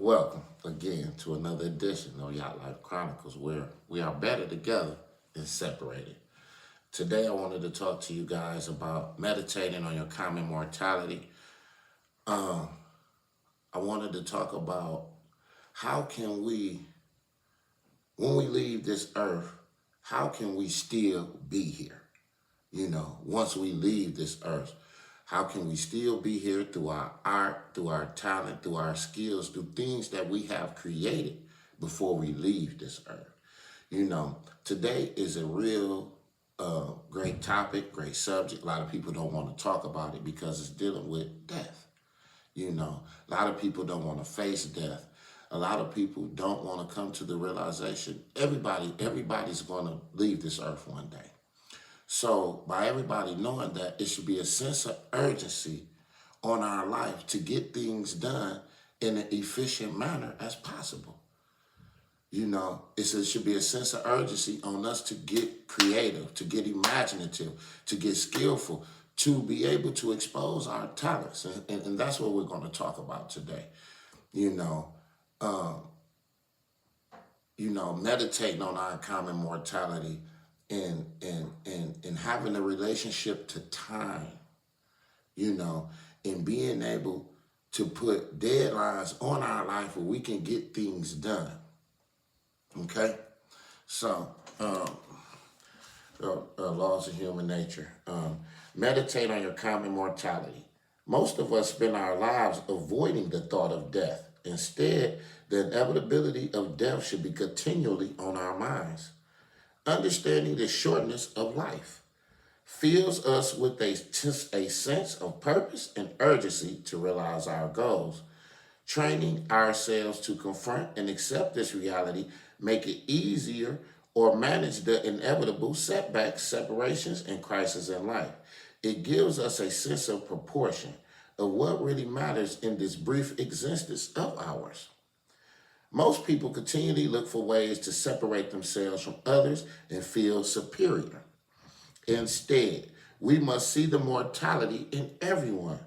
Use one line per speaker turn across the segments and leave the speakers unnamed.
Welcome again to another edition of YatlifeChronicles, where we are better together than separated. Today, I wanted to talk to you guys about meditating on your common mortality. I wanted to talk about how can we, when we leave this earth, how can we still be here? Once we leave this earth, how can we still be here through our art, through our talent, through our skills, through things that we have created before we leave this earth? Today is a real great topic, great subject. A lot of people don't want to talk about it because it's dealing with death. A lot of people don't want to face death. A lot of people don't want to come to the realization everybody's going to leave this earth one day. So by everybody knowing that, it should be a sense of urgency on our life to get things done in an efficient manner as possible. It should be a sense of urgency on us to get creative, to get imaginative, to get skillful, to be able to expose our talents. And that's what we're going to talk about today. Meditating on our common mortality and having a relationship to time, and being able to put deadlines on our life where we can get things done. Okay? So, laws of human nature. Meditate on your common mortality. Most of us spend our lives avoiding the thought of death. Instead, the inevitability of death should be continually on our minds. Understanding the shortness of life fills us with a sense of purpose and urgency to realize our goals. Training ourselves to confront and accept this reality make it easier or manage the inevitable setbacks, separations, and crises in life. It gives us a sense of proportion of what really matters in this brief existence of ours. Most people continually look for ways to separate themselves from others and feel superior. Instead, we must see the mortality in everyone,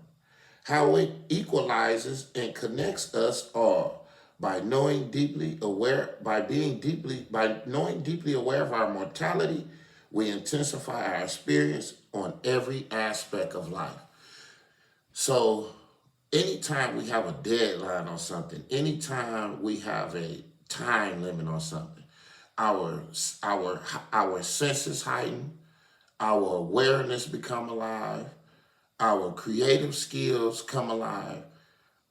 how it equalizes and connects us all. By knowing deeply aware of our mortality, we intensify our experience on every aspect of life. So anytime we have a deadline on something, anytime we have a time limit on something, our senses heighten, our awareness become alive, our creative skills come alive.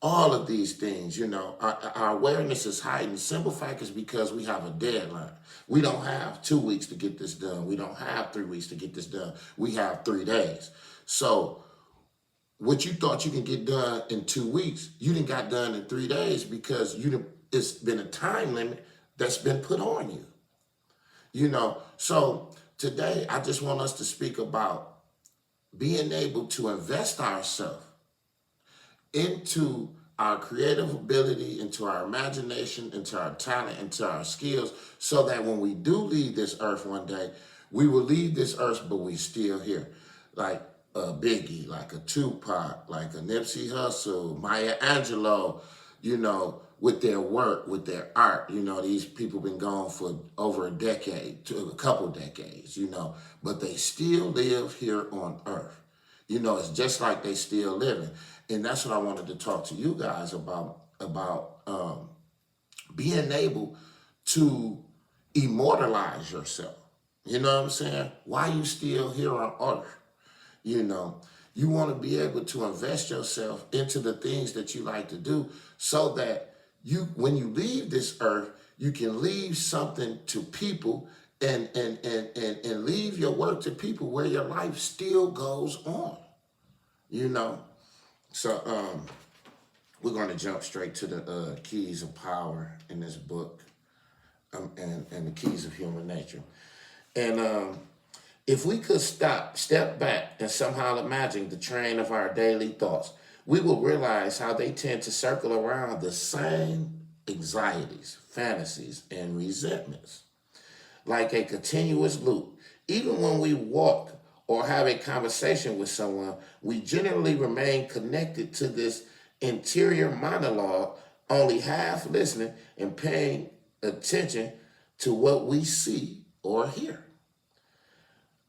All of these things, our awareness is heightened. Simple fact is because we have a deadline. We don't have 2 weeks to get this done. We don't have 3 weeks to get this done. We have 3 days. So what you thought you can get done in 2 weeks, you didn't got done in 3 days because it's been a time limit that's been put on you. So today I just want us to speak about being able to invest ourselves into our creative ability, into our imagination, into our talent, into our skills, so that when we do leave this earth one day, we will leave this earth, but we still here. Like a Biggie, like a Tupac, like a Nipsey Hussle, Maya Angelou, with their work, with their art. These people been gone for over a decade, to a couple decades, but they still live here on earth. It's just like they still living. And that's what I wanted to talk to you guys about being able to immortalize yourself. You know what I'm saying? Why you still here on earth? You want to be able to invest yourself into the things that you like to do so that when you leave this earth, you can leave something to people and leave your work to people where your life still goes on. So we're going to jump straight to the keys of power in this book, and the keys of human nature. And if we could step back and somehow imagine the train of our daily thoughts, we will realize how they tend to circle around the same anxieties, fantasies, and resentments, like a continuous loop. Even when we walk or have a conversation with someone, we generally remain connected to this interior monologue only half listening and paying attention to what we see or hear.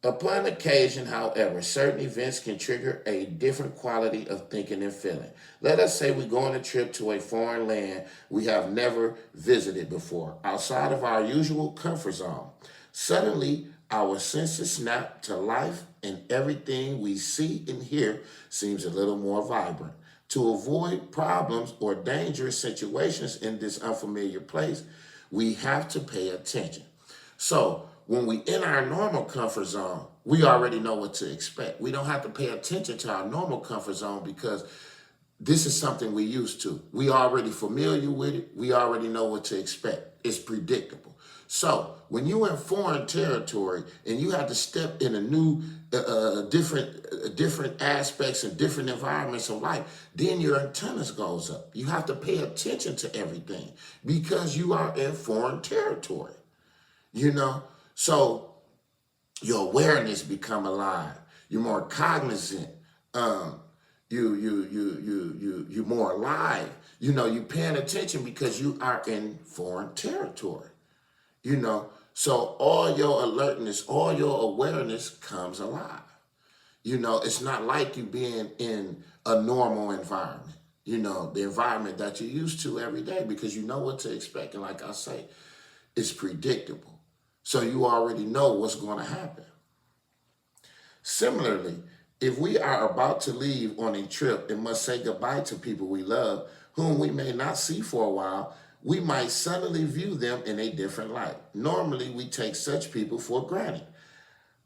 Upon occasion, however, certain events can trigger a different quality of thinking and feeling. Let us say we go on a trip to a foreign land we have never visited before, outside of our usual comfort zone. Suddenly, our senses snap to life and everything we see and hear seems a little more vibrant. To avoid problems or dangerous situations in this unfamiliar place, we have to pay attention. So when we in our normal comfort zone, we already know what to expect. We don't have to pay attention to our normal comfort zone because this is something we used to. We already familiar with it. We already know what to expect. It's predictable. So when you're in foreign territory and you have to step in a new, different aspects and different environments of life, then your antennas goes up. You have to pay attention to everything because you are in foreign territory. So your awareness become alive. You're more cognizant. You're more alive. You're paying attention because you are in foreign territory. So all your alertness, all your awareness comes alive. It's not like you being in a normal environment. The environment that you're used to every day because you know what to expect. And like I say, it's predictable. So you already know what's going to happen. Similarly, if we are about to leave on a trip and must say goodbye to people we love, whom we may not see for a while, we might suddenly view them in a different light. Normally, we take such people for granted.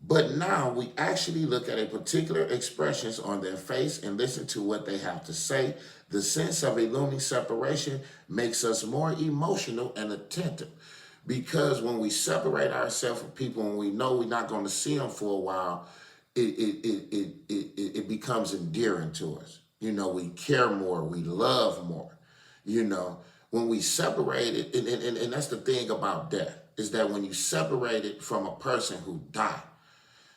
But now we actually look at a particular expressions on their face and listen to what they have to say. The sense of a looming separation makes us more emotional and attentive. Because when we separate ourselves from people and we know we're not going to see them for a while, it becomes endearing to us. We care more, we love more. When we separate it, and that's the thing about death, is that when you separate it from a person who died,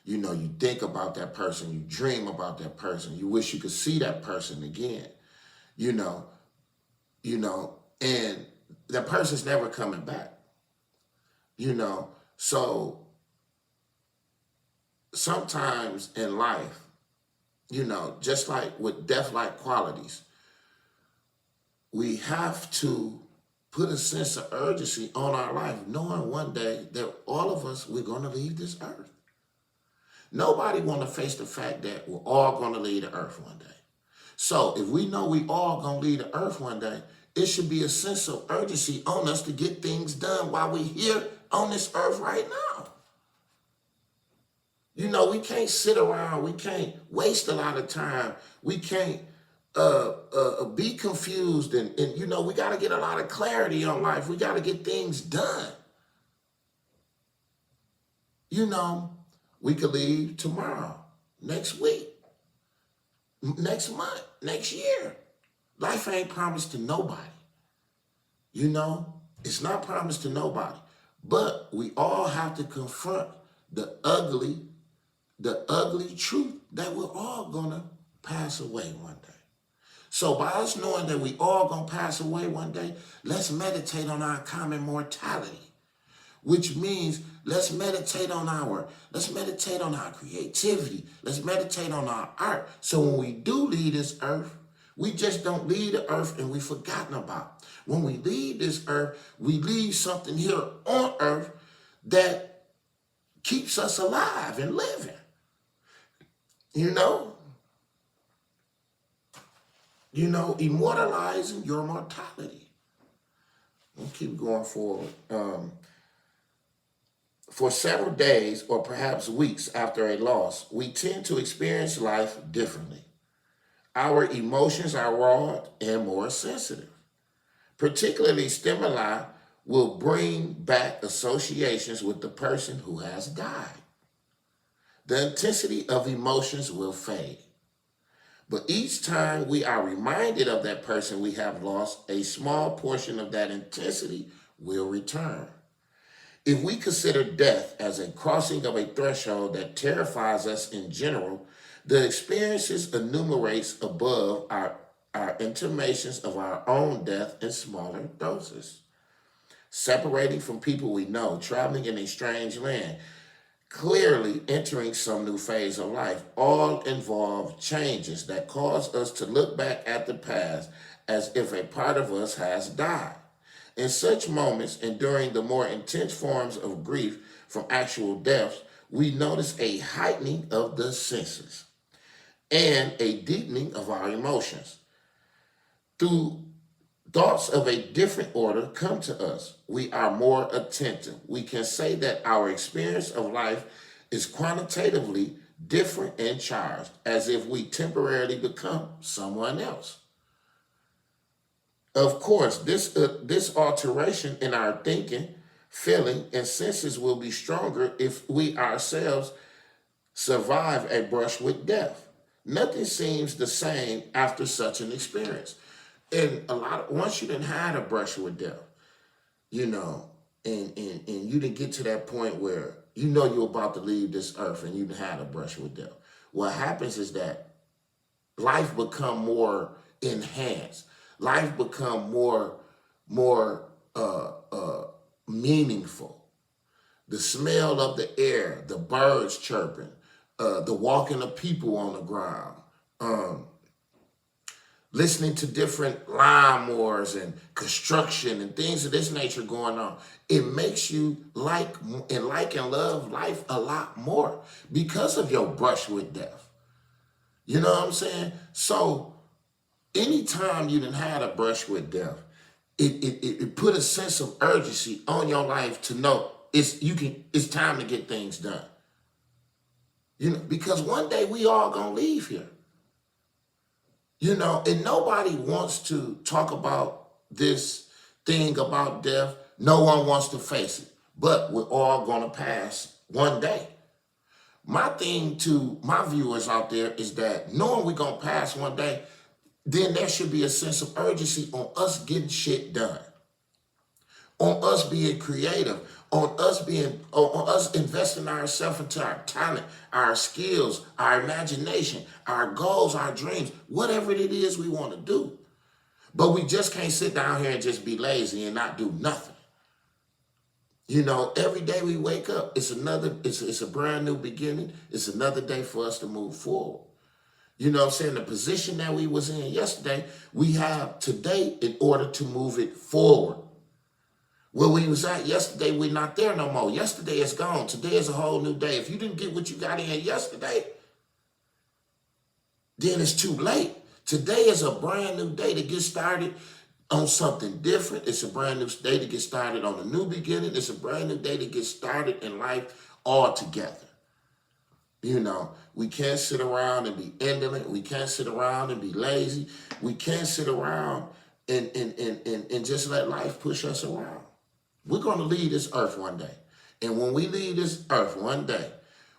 you think about that person, you dream about that person, you wish you could see that person again, and that person's never coming back. So sometimes in life, just like with death-like qualities, we have to put a sense of urgency on our life, knowing one day that all of us, we're going to leave this earth. Nobody want to face the fact that we're all going to leave the earth one day. So if we know we all going to leave the earth one day, it should be a sense of urgency on us to get things done while we're here on this earth right now. We can't sit around. We can't waste a lot of time. We can't be confused. And we got to get a lot of clarity on life. We got to get things done. We could leave tomorrow, next week, next month, next year. Life ain't promised to nobody. It's not promised to nobody. But we all have to confront the ugly truth that we're all gonna pass away one day. So by us knowing that we all gonna pass away one day, let's meditate on our common mortality, which means let's meditate on our creativity. Let's meditate on our art. So when we do leave this earth, we just don't leave the earth and we've forgotten about. When we leave this earth, we leave something here on earth that keeps us alive and living. Immortalizing your mortality. We'll keep going forward. For several days or perhaps weeks after a loss, we tend to experience life differently. Our emotions are raw and more sensitive. Particularly stimuli will bring back associations with the person who has died. The intensity of emotions will fade. But each time we are reminded of that person we have lost, a small portion of that intensity will return. If we consider death as a crossing of a threshold that terrifies us in general, the experiences enumerates above are our intimations of our own death in smaller doses. Separating from people we know, traveling in a strange land, clearly entering some new phase of life, all involve changes that cause us to look back at the past as if a part of us has died. In such moments, and during the more intense forms of grief from actual deaths, we notice a heightening of the senses and a deepening of our emotions. Through thoughts of a different order come to us. We are more attentive. We can say that our experience of life is quantitatively different and charged, as if we temporarily become someone else. Of course, this alteration in our thinking, feeling, and senses will be stronger if we ourselves survive a brush with death. Nothing seems the same after such an experience. And once you done had a brush with death, you know, and you didn't get to that point where you know you're about to leave this earth and you done had a brush with death. What happens is that life become more enhanced. Life become more meaningful. The smell of the air, the birds chirping, the walking of people on the ground, listening to different lawnmowers and construction and things of this nature going on. It makes you like and love life a lot more because of your brush with death. You know what I'm saying? So anytime you done had a brush with death, it put a sense of urgency on your life to know it's time to get things done. You know, because one day we all gonna leave here. You know, and nobody wants to talk about this thing about death. No one wants to face it, but we're all gonna pass one day. My thing to my viewers out there is that knowing we're gonna pass one day, then there should be a sense of urgency on us getting shit done, on us being creative, on us investing ourselves into our talent, our skills, our imagination, our goals, our dreams, whatever it is we want to do. But we just can't sit down here and just be lazy and not do nothing. You know, every day we wake up, it's a brand new beginning. It's another day for us to move forward. You know what I'm saying? The position that we was in yesterday, we have today in order to move it forward. Where we was at yesterday, we're not there no more. Yesterday is gone. Today is a whole new day. If you didn't get what you got in yesterday, then it's too late. Today is a brand new day to get started on something different. It's a brand new day to get started on a new beginning. It's a brand new day to get started in life all together. You know, we can't sit around and be indolent. We can't sit around and be lazy. We can't sit around and just let life push us around. We're going to leave this earth one day. And when we leave this earth one day,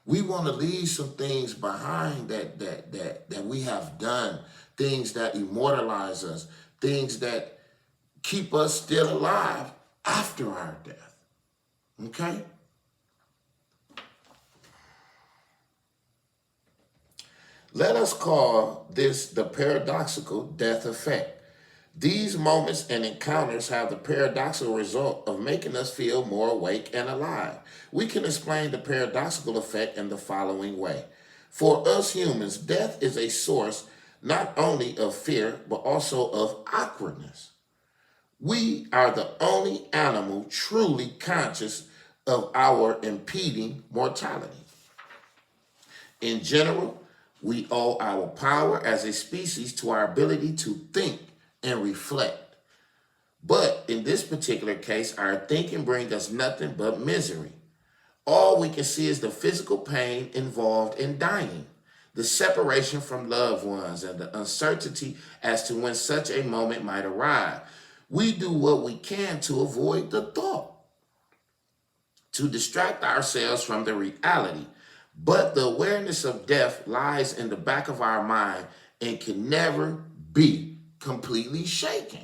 we want to leave some things behind that we have done, things that immortalize us, things that keep us still alive after our death. Okay? Let us call this the paradoxical death effect. These moments and encounters have the paradoxical result of making us feel more awake and alive. We can explain the paradoxical effect in the following way. For us humans, death is a source not only of fear, but also of awkwardness. We are the only animal truly conscious of our impending mortality. In general, we owe our power as a species to our ability to think and reflect. But in this particular case, our thinking brings us nothing but misery. All we can see is the physical pain involved in dying, the separation from loved ones, and the uncertainty as to when such a moment might arrive. We do what we can to avoid the thought, to distract ourselves from the reality. But the awareness of death lies in the back of our mind and can never be completely shaken.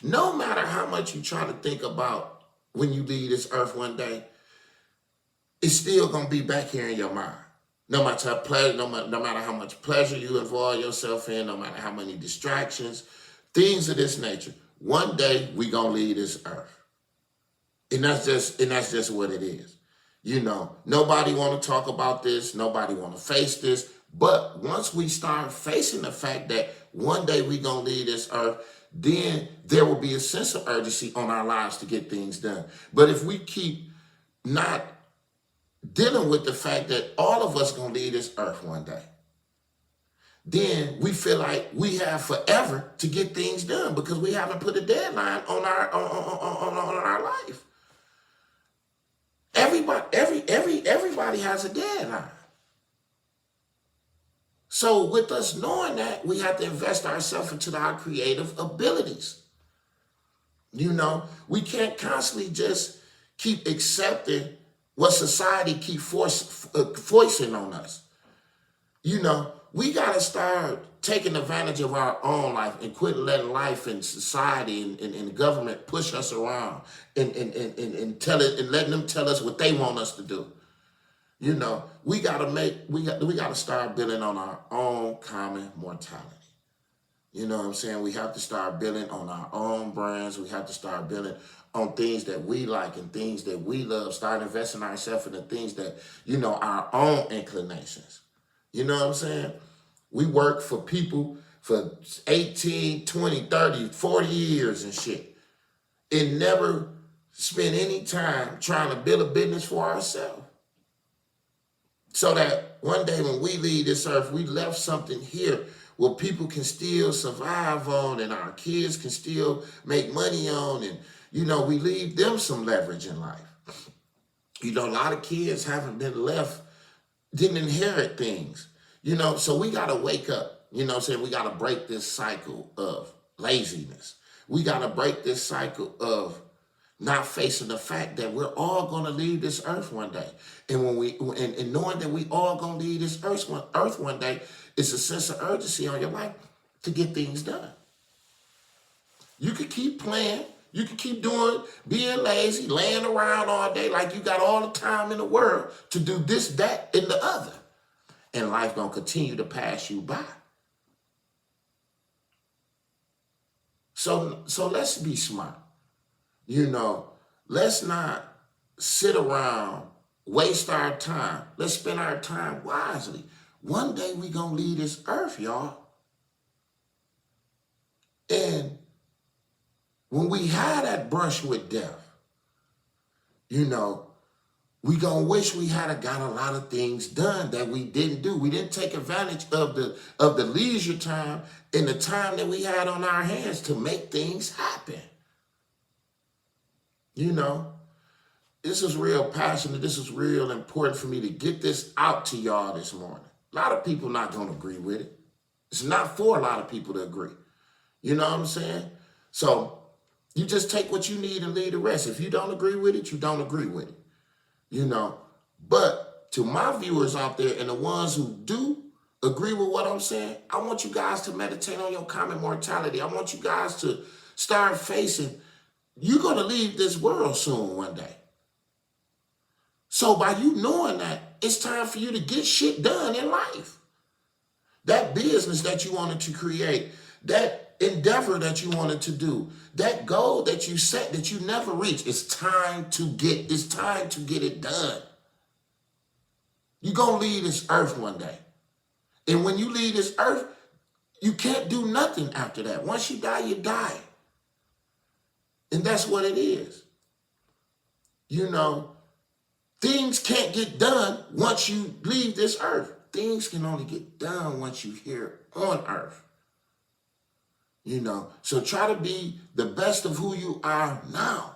No matter how much you try to think about when you leave this earth one day, it's still going to be back here in your mind. No matter how pleasure, no matter how much pleasure you involve yourself in, no matter how many distractions, things of this nature. One day we gonna leave this earth, and that's just what it is. Nobody want to talk about this. Nobody want to face this. But once we start facing the fact that one day we gonna leave this earth, then there will be a sense of urgency on our lives to get things done. But if we keep not dealing with the fact that all of us gonna leave this earth one day, then we feel like we have forever to get things done because we haven't put a deadline on our life. Everybody has a deadline. So with us knowing that, we have to invest ourselves into our creative abilities. We can't constantly just keep accepting what society keep forcing on us. We got to start taking advantage of our own life and quit letting life and society and government push us around and tell it and letting them tell us what they want us to do. We got to start building on our own common mortality. You know what I'm saying? We have to start building on our own brands. We have to start building on things that we like and things that we love. Start investing ourselves in the things that, our own inclinations. You know what I'm saying? We work for people for 18, 20, 30, 40 years and shit. And never spend any time trying to build a business for ourselves. So that one day when we leave this earth, we left something here where people can still survive on and our kids can still make money on. And, we leave them some leverage in life. A lot of kids didn't inherit things. So we got to wake up. We got to break this cycle of laziness. We got to break this cycle of not facing the fact that we're all going to leave this earth one day. And and knowing that we all going to leave this earth one day, it's a sense of urgency on your life to get things done. You could keep playing. You can keep being lazy, laying around all day like you got all the time in the world to do this, that, and the other. And life gonna continue to pass you by. So let's be smart. Let's not sit around, waste our time. Let's spend our time wisely. One day we gonna leave this earth, y'all. And when we had that brush with death, we gonna wish we had got a lot of things done that we didn't do. We didn't take advantage of the leisure time and the time that we had on our hands to make things happen. This is real passionate. This is real important for me to get this out to y'all this morning. A lot of people not gonna agree with it. It's not for a lot of people to agree. You know what I'm saying? So you just take what you need and leave the rest. If you don't agree with it, you don't agree with it. But to my viewers out there and the ones who do agree with what I'm saying, I want you guys to meditate on your common mortality. I want you guys to start facing, you're going to leave this world soon one day. So by you knowing that, it's time for you to get shit done in life. That business that you wanted to create, that endeavor that you wanted to do, that goal that you set that you never reached, it's time to get it done. You're going to leave this earth one day. And when you leave this earth, you can't do nothing after that. Once you die, you die. And that's what it is. Things can't get done once you leave this earth. Things can only get done once you're here on earth. So try to be the best of who you are now.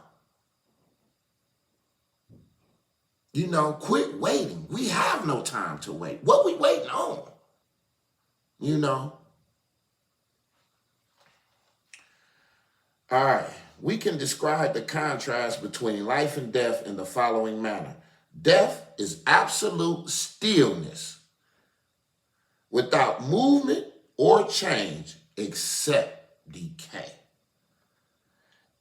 Quit waiting. We have no time to wait. What we waiting on? All right. We can describe the contrast between life and death in the following manner. Death is absolute stillness without movement or change except decay.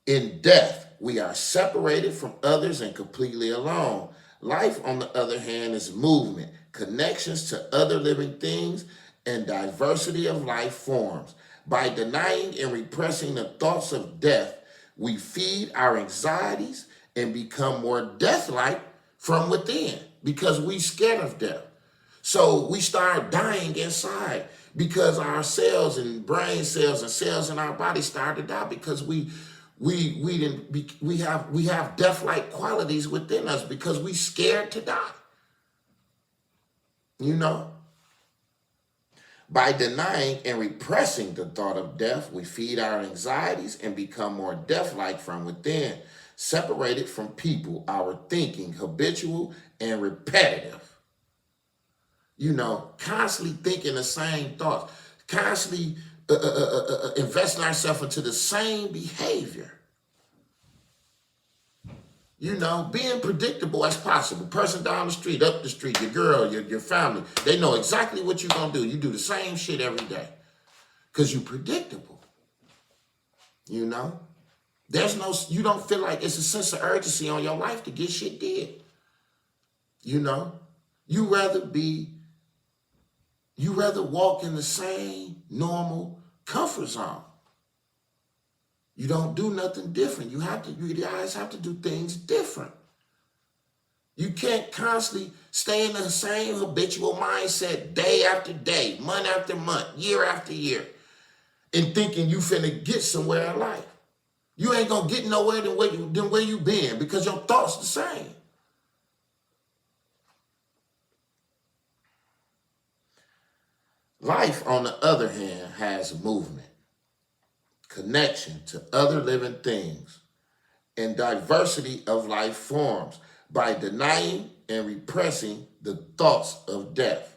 In death, we are separated from others and completely alone. Life, on the other hand, is movement, connections to other living things, and diversity of life forms. By denying and repressing the thoughts of death, we feed our anxieties and become more death-like from within because we scared of death. So we start dying inside because our cells and brain cells and cells in our body start to die because we have death-like qualities within us because we scared to die. You know? By denying and repressing the thought of death, we feed our anxieties and become more death-like from within, separated from people, our thinking, habitual and repetitive. You know, constantly thinking the same thoughts, constantly investing ourselves into the same behavior. You know, being predictable as possible. Person down the street, up the street, your girl, your family, they know exactly what you're going to do. You do the same shit every day because you're predictable. You know, you don't feel like it's a sense of urgency on your life to get shit did. You know, you rather walk in the same normal comfort zone. You don't do nothing different. You guys have to do things different. You can't constantly stay in the same habitual mindset day after day, month after month, year after year, and thinking you finna get somewhere in life. You ain't gonna get nowhere than where you been because your thoughts the same. Life, on the other hand, has movement, connection to other living things, and diversity of life forms by denying and repressing the thoughts of death.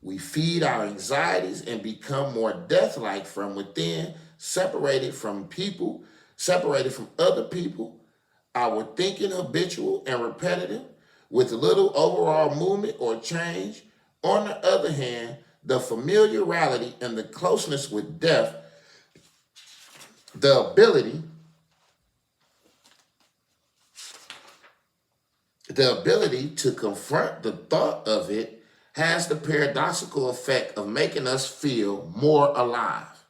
We feed our anxieties and become more death-like from within, separated from other people, our thinking habitual and repetitive, with little overall movement or change. On the other hand, the familiarity and the closeness with death, the ability to confront the thought of it has the paradoxical effect of making us feel more alive.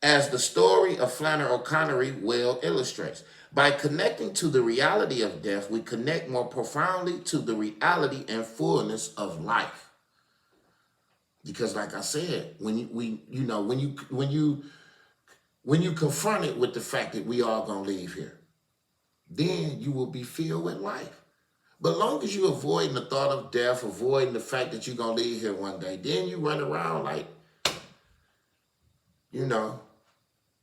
As the story of Flannery O'Connor well illustrates, by connecting to the reality of death, we connect more profoundly to the reality and fullness of life. Because, like I said, when you confront it with the fact that we all gonna leave here, then you will be filled with life. But long as you avoiding the thought of death, avoiding the fact that you're gonna leave here one day, then you run around like,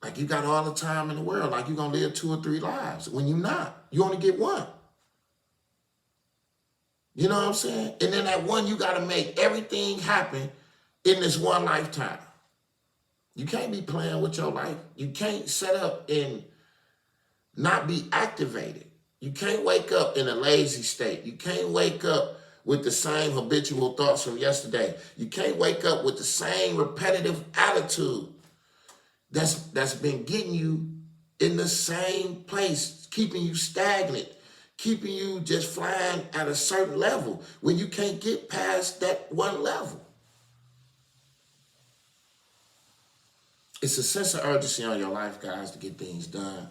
like you got all the time in the world, like you're gonna live 2 or 3 lives. When you're not, you only get one. You know what I'm saying? And then that one, you gotta make everything happen in this one lifetime. You can't be playing with your life. You can't set up and not be activated. You can't wake up in a lazy state. You can't wake up with the same habitual thoughts from yesterday. You can't wake up with the same repetitive attitude that's been getting you in the same place, keeping you stagnant, keeping you just flying at a certain level when you can't get past that one level. It's a sense of urgency on your life, guys, to get things done.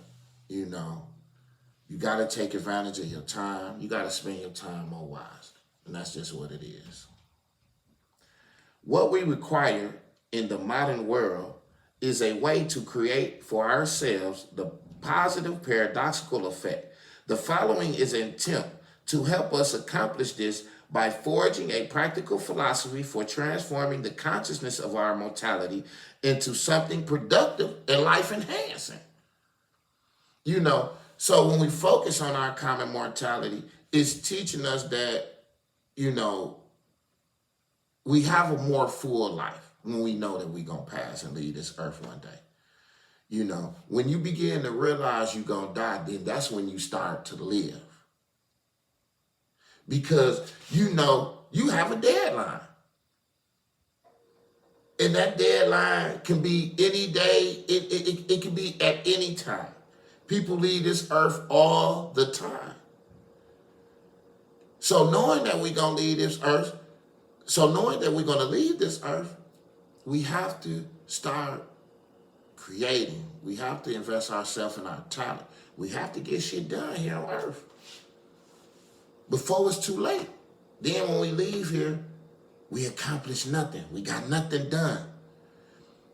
You got to take advantage of your time. You got to spend your time more wisely. And that's just what it is. What we require in the modern world is a way to create for ourselves the positive paradoxical effect. The following is an attempt to help us accomplish this by forging a practical philosophy for transforming the consciousness of our mortality into something productive and life-enhancing. So when we focus on our common mortality, it's teaching us that, we have a more full life when we know that we're going to pass and leave this earth one day. When you begin to realize you're going to die, then that's when you start to live. Because, you have a deadline. And that deadline can be any day. It can be at any time. People leave this earth all the time. So knowing that we're going to leave this earth, we have to start creating. We have to invest ourselves in our talent. We have to get shit done here on earth before it's too late. Then when we leave here, we accomplish nothing. We got nothing done.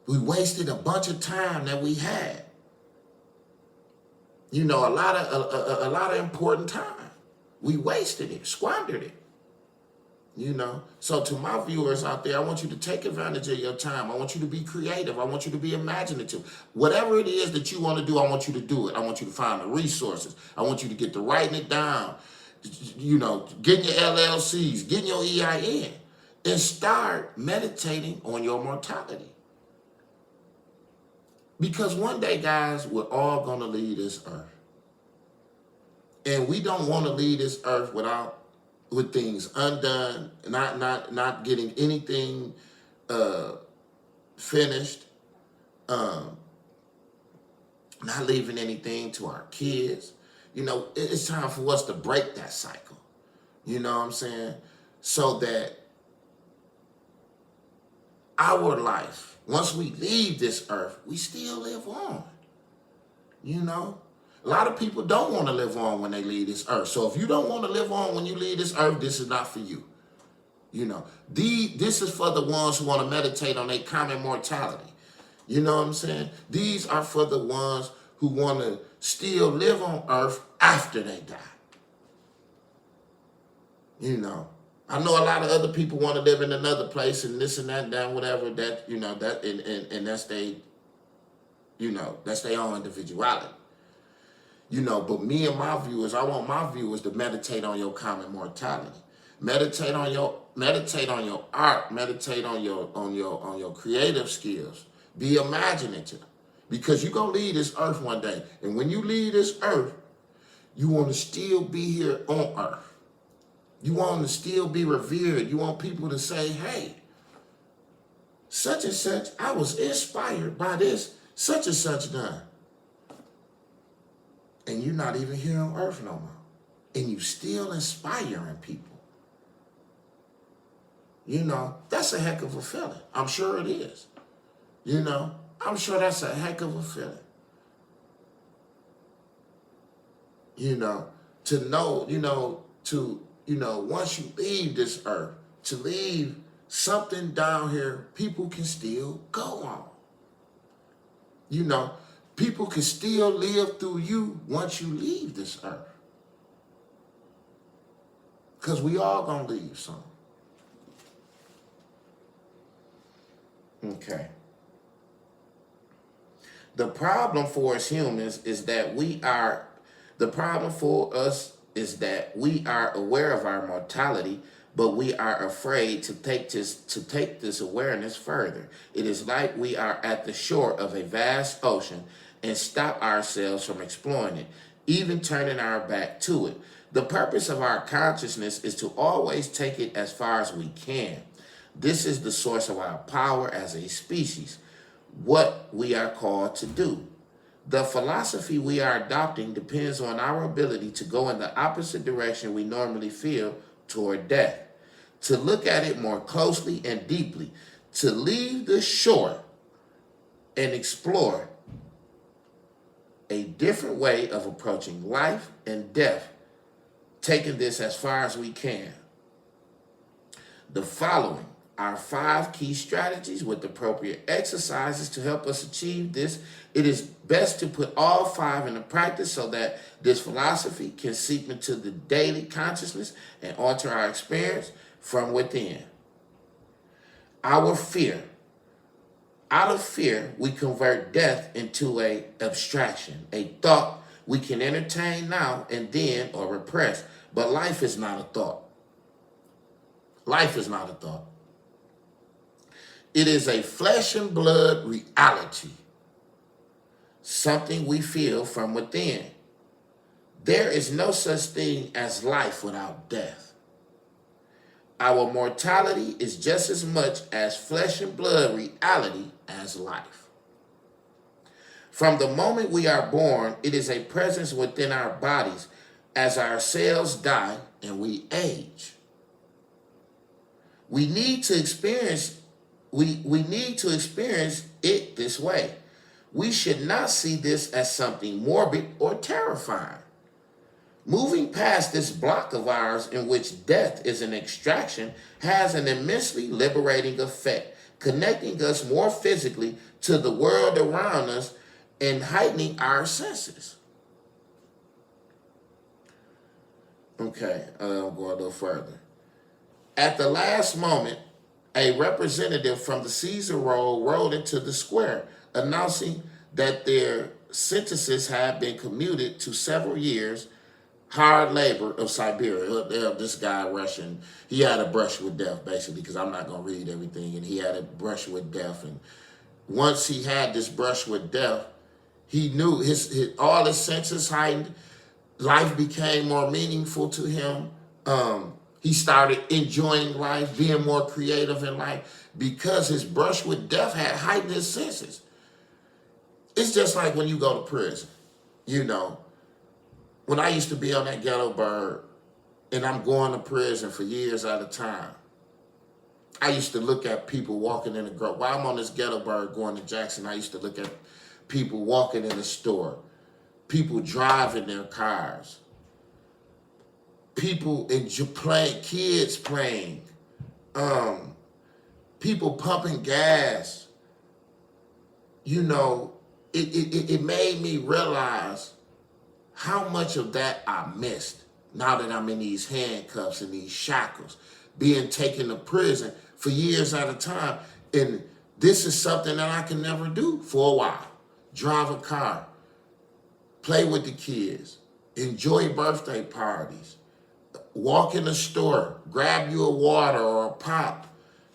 We wasted a bunch of time that we had. You know, a lot of important time. We wasted it, squandered it. You know, so to my viewers out there, I want you to take advantage of your time. I want you to be creative. I want you to be imaginative. Whatever it is that you want to do, I want you to do it. I want you to find the resources. I want you to get to writing it down, you know, getting your LLCs, getting your EIN, and start meditating on your mortality. Because one day, guys, we're all going to leave this earth. And we don't want to leave this earth with things undone, not getting anything finished, not leaving anything to our kids. You know, it's time for us to break that cycle. You know what I'm saying? So that our life, once we leave this earth, we still live on. You know? A lot of people don't want to live on when they leave this earth. So if you don't want to live on when you leave this earth, this is not for you. You know, this is for the ones who want to meditate on their common mortality. You know what I'm saying? These are for the ones who want to still live on earth after they die. You know, I know a lot of other people want to live in another place and this and that and that, whatever, that, you know, that, and that's that's their own individuality. You know, but me and my viewers, I want my viewers to meditate on your common mortality. Meditate on your art. Meditate on your creative skills. Be imaginative, because you're gonna leave this earth one day, and when you leave this earth, you want to still be here on earth. You want to still be revered. You want people to say, "Hey, such and such, I was inspired by this such and such done." And you're not even here on earth no more. And you still inspiring people. You know, that's a heck of a feeling. I'm sure it is. You know, I'm sure that's a heck of a feeling. You know, to know, once you leave this earth, to leave something down here people can still go on. You know, people can still live through you once you leave this earth. Because we all gonna leave some. Okay. The problem for us humans is that we are aware of our mortality, but we are afraid to take this awareness further. It is like we are at the shore of a vast ocean and stop ourselves from exploring it, even turning our back to it. The purpose of our consciousness is to always take it as far as we can. This is the source of our power as a species, what we are called to do. The philosophy we are adopting depends on our ability to go in the opposite direction we normally feel toward death, to look at it more closely and deeply, to leave the shore and explore a different way of approaching life and death, taking this as far as we can. The following are 5 key strategies with appropriate exercises to help us achieve this. It is best to put all 5 into practice so that this philosophy can seep into the daily consciousness and alter our experience from within. Our fear. Out of fear, we convert death into an abstraction, a thought we can entertain now and then or repress. But life is not a thought. Life is not a thought. It is a flesh and blood reality, something we feel from within. There is no such thing as life without death. Our mortality is just as much as flesh and blood reality as life. From the moment we are born, it is a presence within our bodies. As our cells die and we age. We need to experience it this way. We should not see this as something morbid or terrifying. Moving past this block of ours in which death is an extraction has an immensely liberating effect, connecting us more physically to the world around us and heightening our senses. Okay, I'll go a little further. At the last moment, a representative from the Caesar rode into the square, announcing that their sentences had been commuted to several years hard labor of Siberia. This guy, Russian, he had a brush with death, basically, because I'm not going to read everything, and he had a brush with death. And once he had this brush with death, he knew all his senses heightened. Life became more meaningful to him. He started enjoying life, being more creative in life, because his brush with death had heightened his senses. It's just like when you go to prison, you know. When I used to be on that ghetto bird and I'm going to prison for years at a time, I used to look at people walking in the grove. While I'm on this ghetto bird going to Jackson, I used to look at people walking in the store, people driving their cars, people playing, kids playing, people pumping gas. You know, it made me realize how much of that I missed now that I'm in these handcuffs and these shackles, being taken to prison for years at a time. And this is something that I can never do for a while. Drive a car, play with the kids, enjoy birthday parties, walk in the store, grab you a water or a pop,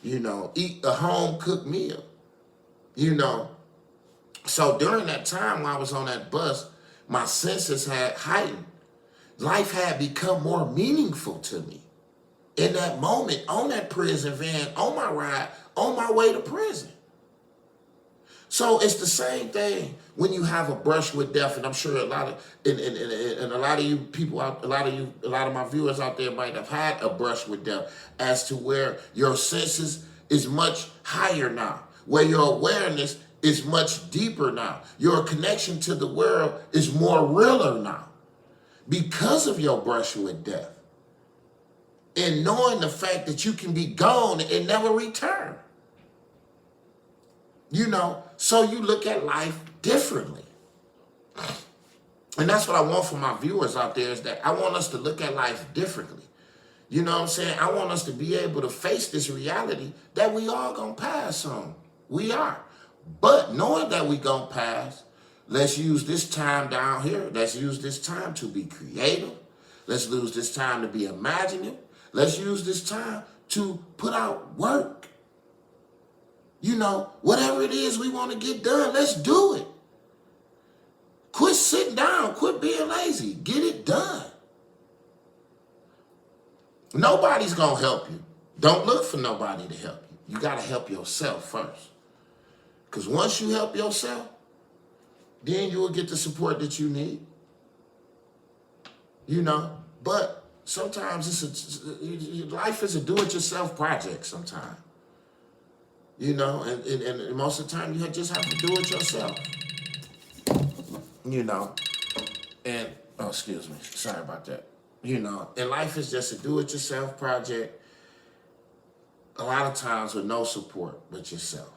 you know, eat a home-cooked meal, you know. So during that time while I was on that bus, my senses had heightened. Life had become more meaningful to me. In that moment, on that prison van, on my ride, on my way to prison. So it's the same thing when you have a brush with death, and I'm sure a lot of you people out, a lot of my viewers out there might have had a brush with death, as to where your senses is much higher now, where your awareness is much deeper now. Your connection to the world is more realer now because of your brush with death. And knowing the fact that you can be gone and never return. You know, so you look at life differently. And that's what I want for my viewers out there, is that I want us to look at life differently. You know what I'm saying? I want us to be able to face this reality that we all gonna pass on. We are. But knowing that we gonna pass, let's use this time down here. Let's use this time to be creative. Let's use this time to be imaginative. Let's use this time to put out work. You know, whatever it is we want to get done, let's do it. Quit sitting down. Quit being lazy. Get it done. Nobody's going to help you. Don't look for nobody to help you. You got to help yourself first. Because once you help yourself, then you will get the support that you need. You know, but sometimes life is a do-it-yourself project sometimes. You know, and most of the time you just have to do it yourself. You know, and, oh, excuse me, sorry about that. You know, and life is just a do-it-yourself project, a lot of times with no support but yourself.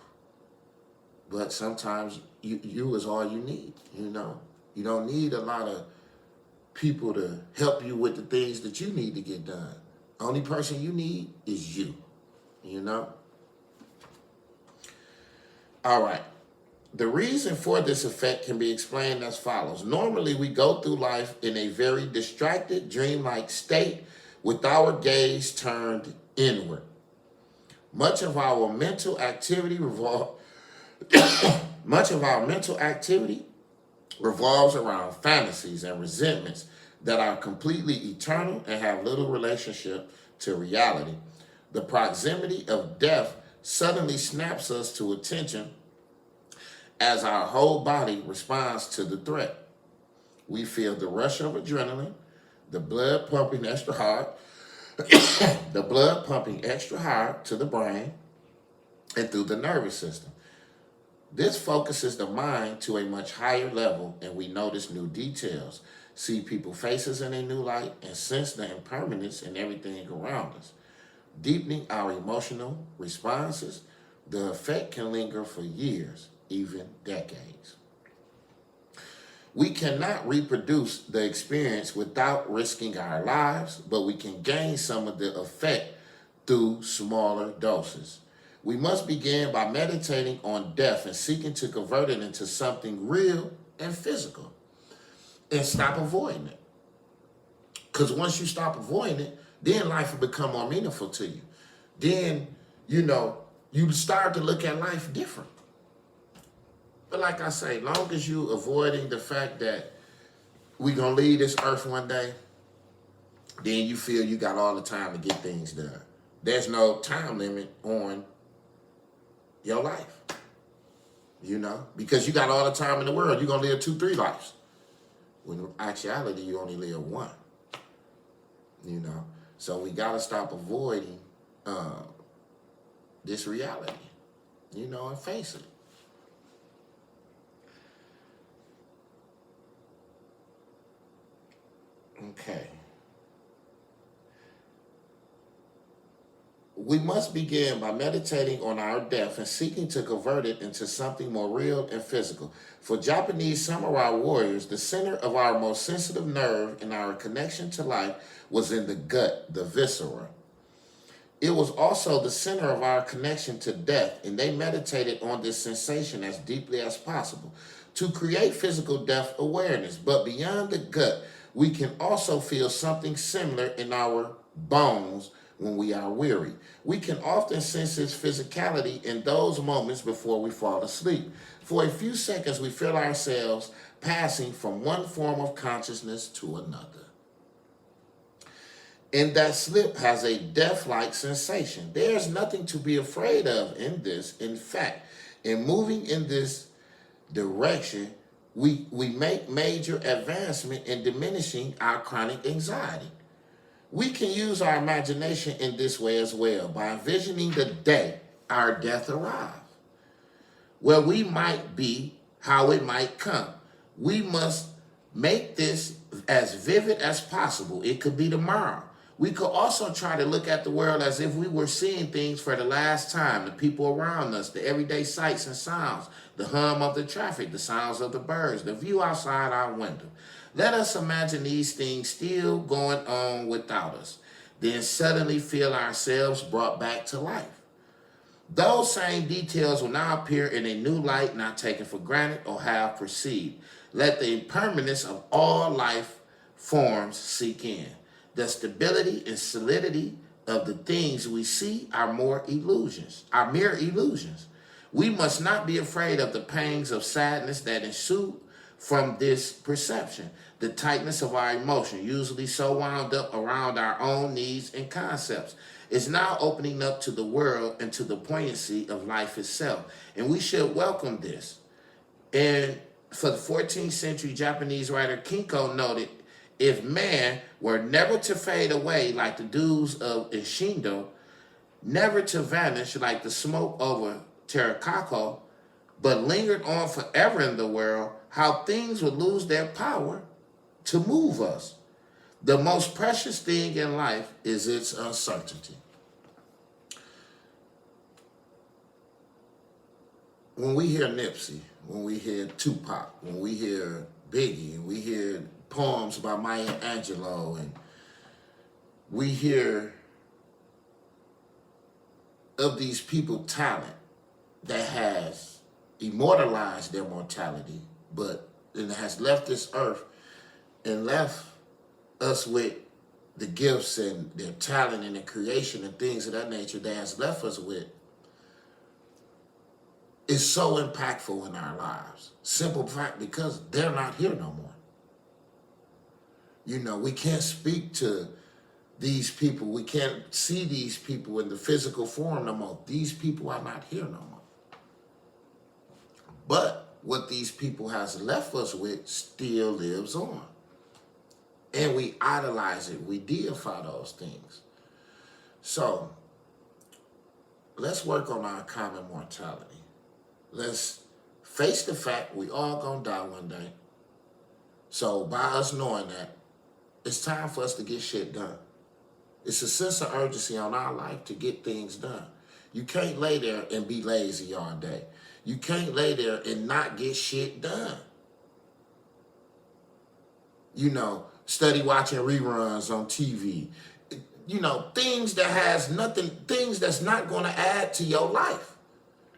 But sometimes you is all you need, you know. You don't need a lot of people to help you with the things that you need to get done. Only person you need is you know. All right. The reason for this effect can be explained as follows. Normally, we go through life in a very distracted, dreamlike state with our gaze turned inward. Much of our mental activity revolves around fantasies and resentments that are completely eternal and have little relationship to reality. The proximity of death suddenly snaps us to attention as our whole body responds to the threat. We feel the rush of adrenaline, the blood pumping extra hard, the blood pumping extra hard to the brain and through the nervous system. This focuses the mind to a much higher level, and we notice new details, see people's faces in a new light, and sense the impermanence in everything around us. Deepening our emotional responses, the effect can linger for years, even decades. We cannot reproduce the experience without risking our lives, but we can gain some of the effect through smaller doses. We must begin by meditating on death and seeking to convert it into something real and physical, and stop avoiding it. Because once you stop avoiding it, then life will become more meaningful to you. Then, you start to look at life different. But like I say, long as you avoiding the fact that we're going to leave this earth one day, then you feel you got all the time to get things done. There's no time limit on your life, because you got all the time in the world. You're going to live 2-3 lives. When in actuality, you only live one, So we got to stop avoiding this reality, and face it. Okay. We must begin by meditating on our death and seeking to convert it into something more real and physical. For Japanese samurai warriors, the center of our most sensitive nerve in our connection to life was in the gut, the viscera. It was also the center of our connection to death, and they meditated on this sensation as deeply as possible to create physical death awareness. But beyond the gut, we can also feel something similar in our bones when we are weary. We can often sense its physicality in those moments before we fall asleep. For a few seconds, we feel ourselves passing from one form of consciousness to another. And that slip has a death-like sensation. There's nothing to be afraid of in this. In fact, in moving in this direction, we make major advancement in diminishing our chronic anxiety. We can use our imagination in this way as well, by envisioning the day our death arrives, where we might be, how it might come. We must make this as vivid as possible. It could be tomorrow. We could also try to look at the world as if we were seeing things for the last time, the people around us, the everyday sights and sounds, the hum of the traffic, the sounds of the birds, the view outside our window. Let us imagine these things still going on without us, then suddenly feel ourselves brought back to life. Those same details will now appear in a new light, not taken for granted or half perceived. Let the impermanence of all life forms sink in. The stability and solidity of the things we see are mere illusions. We must not be afraid of the pangs of sadness that ensue from this perception. The tightness of our emotion, usually so wound up around our own needs and concepts, is now opening up to the world and to the poignancy of life itself. And we should welcome this. And for the 14th century Japanese writer Kinko noted, if man were never to fade away like the dews of Ishindo, never to vanish like the smoke over Terrakako, but lingered on forever in the world, how things would lose their power to move us. The most precious thing in life is its uncertainty. When we hear Nipsey, when we hear Tupac, when we hear Biggie, and we hear poems by Maya Angelou, and we hear of these people's talent that has immortalized their mortality, but it has left this earth and left us with the gifts and their talent and their creation and things of that nature that has left us with, is so impactful in our lives. Simple fact, because they're not here no more. We can't speak to these people. We can't see these people in the physical form no more. These people are not here no more. But what these people has left us with still lives on. And we idolize it. We deify those things. So let's work on our common mortality. Let's face the fact we all gonna die one day. So by us knowing that, it's time for us to get shit done. It's a sense of urgency on our life to get things done. You can't lay there and be lazy all day. You can't lay there and not get shit done. You know, study watching reruns on TV. You know, things that has nothing, things that's not going to add to your life.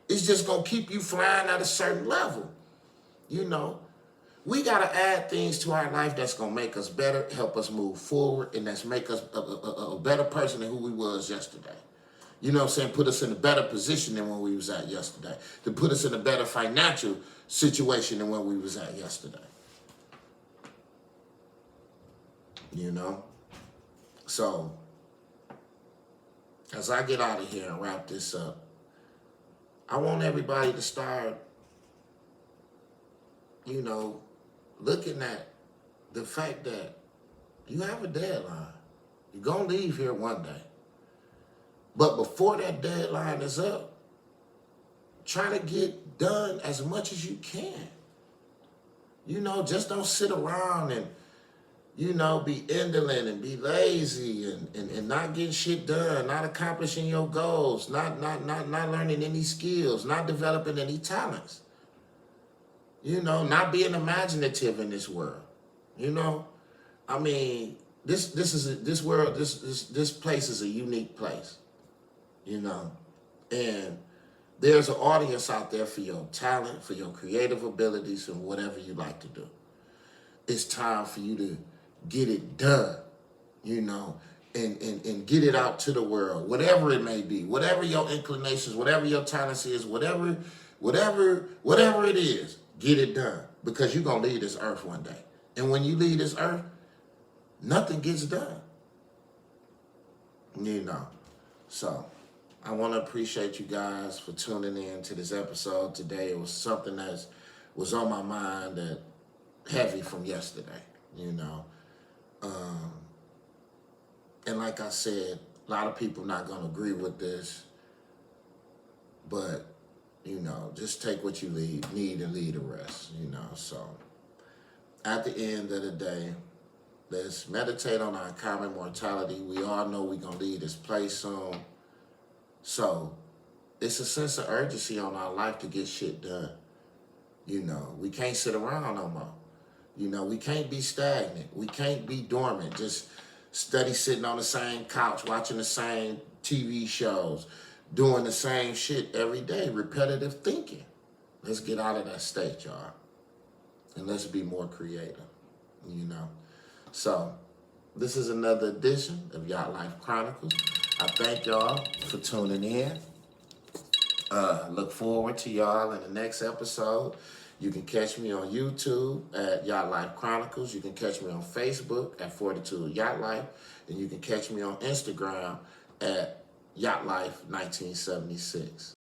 It's just going to keep you flying at a certain level. You know, we got to add things to our life that's going to make us better, help us move forward, and that's make us a better person than who we was yesterday. You know what I'm saying? Put us in a better position than when we was at yesterday. To put us in a better financial situation than when we was at yesterday. You know? So, as I get out of here and wrap this up, I want everybody to start, you know, looking at the fact that you have a deadline. You're going to leave here one day. But before that deadline is up, try to get done as much as you can. You know, just don't sit around and, you know, be indolent and be lazy and not getting shit done, not accomplishing your goals, not learning any skills, not developing any talents. You know, not being imaginative in this world. You know, I mean, this place is a unique place. You know, and there's an audience out there for your talent, for your creative abilities, and whatever you like to do. It's time for you to get it done, you know, and get it out to the world, whatever it may be, whatever your inclinations, whatever your talents is, whatever it is, get it done, because you're going to leave this earth one day. And when you leave this earth, nothing gets done, you know. So I want to appreciate you guys for tuning in to this episode today. It was something that was on my mind that heavy from yesterday, you know. And like I said, a lot of people not going to agree with this, but, you know, just take what you need and leave the rest, you know. So at the end of the day, let's meditate on our common mortality. We all know we're going to leave this place soon. So it's a sense of urgency on our life to get shit done. You know, we can't sit around no more. You know, we can't be stagnant. We can't be dormant. Just steady sitting on the same couch, watching the same TV shows, doing the same shit every day, repetitive thinking. Let's get out of that state, y'all. And let's be more creative, you know. So this is another edition of Yacht Life Chronicles. I thank y'all for tuning in. Look forward to y'all in the next episode. You can catch me on YouTube at Yacht Life Chronicles. You can catch me on Facebook at 42 Yacht Life. And you can catch me on Instagram at Yacht Life 1976.